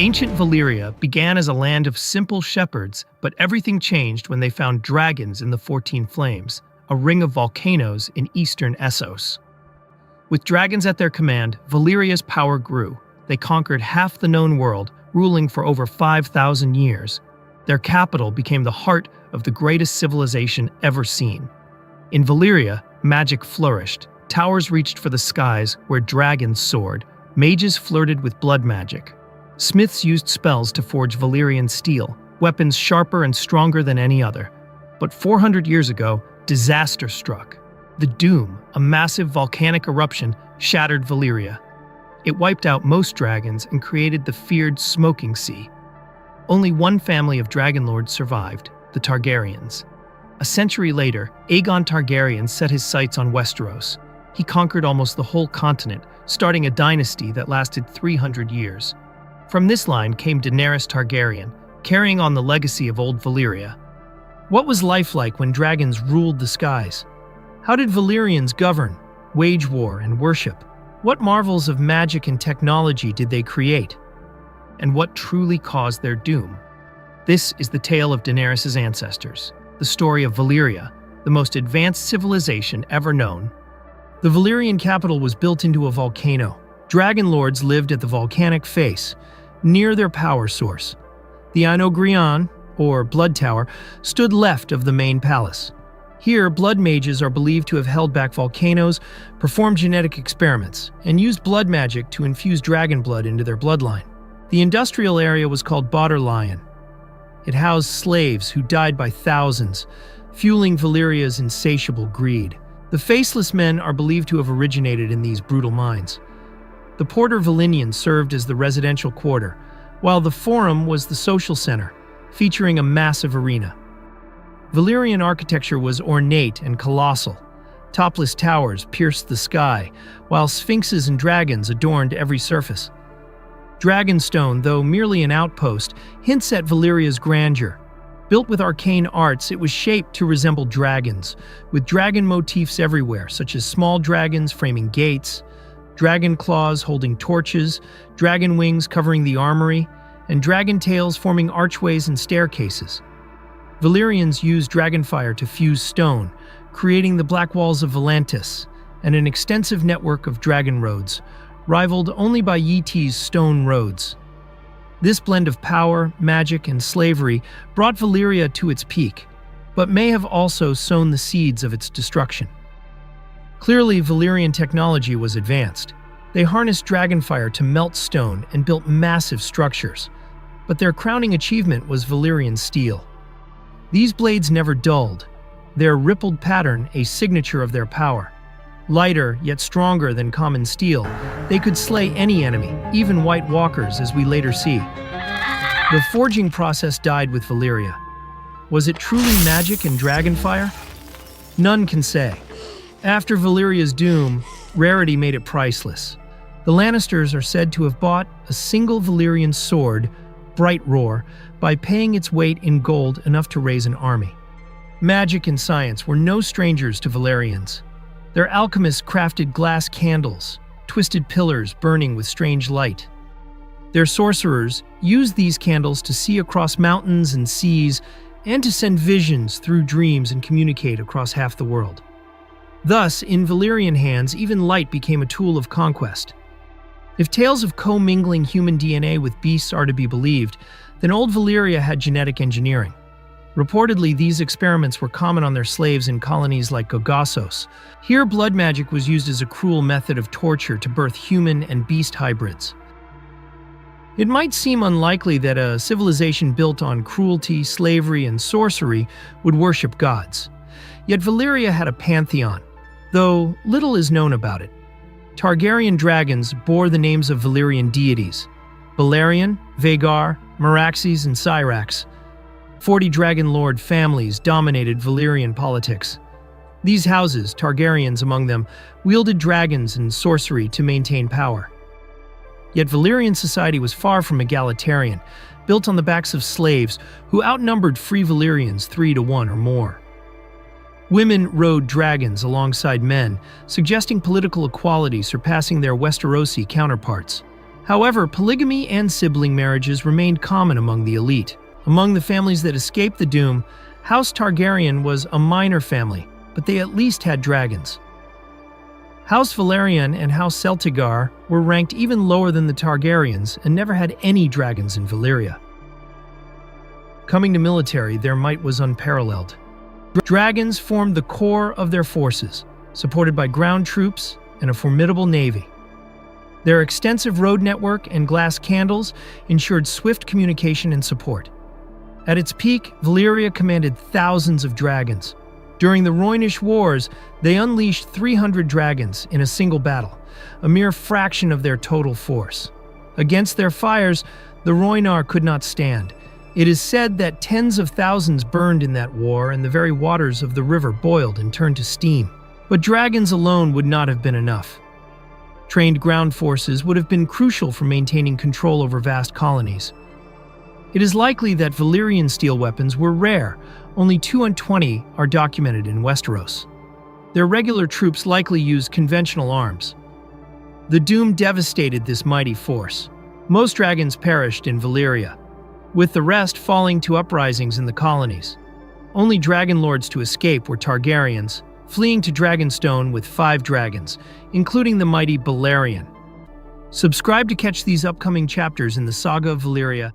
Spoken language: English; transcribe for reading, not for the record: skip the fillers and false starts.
Ancient Valyria began as a land of simple shepherds, but everything changed when they found dragons in the 14 Flames, a ring of volcanoes in eastern Essos. With dragons at their command, Valyria's power grew. They conquered half the known world, ruling for over 5,000 years. Their capital became the heart of the greatest civilization ever seen. In Valyria, magic flourished. Towers reached for the skies where dragons soared. Mages flirted with blood magic. Smiths used spells to forge Valyrian steel, weapons sharper and stronger than any other. But 400 years ago, disaster struck. The Doom, a massive volcanic eruption, shattered Valyria. It wiped out most dragons and created the feared Smoking Sea. Only one family of Dragonlords survived, the Targaryens. A century later, Aegon Targaryen set his sights on Westeros. He conquered almost the whole continent, starting a dynasty that lasted 300 years. From this line came Daenerys Targaryen, carrying on the legacy of Old Valyria. What was life like when dragons ruled the skies? How did Valyrians govern, wage war, and worship? What marvels of magic and technology did they create? And what truly caused their doom? This is the tale of Daenerys' ancestors, the story of Valyria, the most advanced civilization ever known. The Valyrian capital was built into a volcano. Dragonlords lived at the volcanic face, near their power source. The Ainogrion, or Blood Tower, stood left of the main palace. Here, blood mages are believed to have held back volcanoes, performed genetic experiments, and used blood magic to infuse dragon blood into their bloodline. The industrial area was called Valyrian. It housed slaves who died by thousands, fueling Valyria's insatiable greed. The Faceless Men are believed to have originated in these brutal mines. The Porter Valynian served as the residential quarter, while the Forum was the social center, featuring a massive arena. Valyrian architecture was ornate and colossal. Topless towers pierced the sky, while sphinxes and dragons adorned every surface. Dragonstone, though merely an outpost, hints at Valyria's grandeur. Built with arcane arts, it was shaped to resemble dragons, with dragon motifs everywhere, such as small dragons framing gates, dragon claws holding torches, dragon wings covering the armory, and dragon tails forming archways and staircases. Valyrians used dragonfire to fuse stone, creating the Black Walls of Volantis, and an extensive network of dragon roads, rivaled only by Yeti's stone roads. This blend of power, magic, and slavery brought Valyria to its peak, but may have also sown the seeds of its destruction. Clearly, Valyrian technology was advanced. They harnessed dragonfire to melt stone and built massive structures, but their crowning achievement was Valyrian steel. These blades never dulled, their rippled pattern a signature of their power. Lighter, yet stronger than common steel, they could slay any enemy, even White Walkers, as we later see. The forging process died with Valyria. Was it truly magic and dragonfire? None can say. After Valyria's doom, rarity made it priceless. The Lannisters are said to have bought a single Valyrian sword, Bright Roar, by paying its weight in gold enough to raise an army. Magic and science were no strangers to Valyrians. Their alchemists crafted glass candles, twisted pillars burning with strange light. Their sorcerers used these candles to see across mountains and seas and to send visions through dreams and communicate across half the world. Thus, in Valyrian hands, even light became a tool of conquest. If tales of commingling human DNA with beasts are to be believed, then Old Valyria had genetic engineering. Reportedly, these experiments were common on their slaves in colonies like Gogassos. Here, blood magic was used as a cruel method of torture to birth human and beast hybrids. It might seem unlikely that a civilization built on cruelty, slavery, and sorcery would worship gods. Yet Valyria had a pantheon, though little is known about it. Targaryen dragons bore the names of Valyrian deities: Balerion, Vhagar, Meraxes, and Syrax. 40 Dragonlord families dominated Valyrian politics. These houses, Targaryens among them, wielded dragons and sorcery to maintain power. Yet Valyrian society was far from egalitarian, built on the backs of slaves who outnumbered free Valyrians 3-1 or more. Women rode dragons alongside men, suggesting political equality surpassing their Westerosi counterparts. However, polygamy and sibling marriages remained common among the elite. Among the families that escaped the doom, House Targaryen was a minor family, but they at least had dragons. House Valyrian and House Celtigar were ranked even lower than the Targaryens and never had any dragons in Valyria. Coming to military, their might was unparalleled. Dragons formed the core of their forces, supported by ground troops and a formidable navy. Their extensive road network and glass candles ensured swift communication and support. At its peak, Valyria commanded thousands of dragons. During the Rhoynish Wars, they unleashed 300 dragons in a single battle, a mere fraction of their total force. Against their fires, the Rhoynar could not stand. It is said that tens of thousands burned in that war and the very waters of the river boiled and turned to steam. But dragons alone would not have been enough. Trained ground forces would have been crucial for maintaining control over vast colonies. It is likely that Valyrian steel weapons were rare. Only 220 are documented in Westeros. Their regular troops likely used conventional arms. The doom devastated this mighty force. Most dragons perished in Valyria, with the rest falling to uprisings in the colonies. Only Dragonlords to escape were Targaryens, fleeing to Dragonstone with 5 dragons, including the mighty Balerion. Subscribe to catch these upcoming chapters in the Saga of Valyria.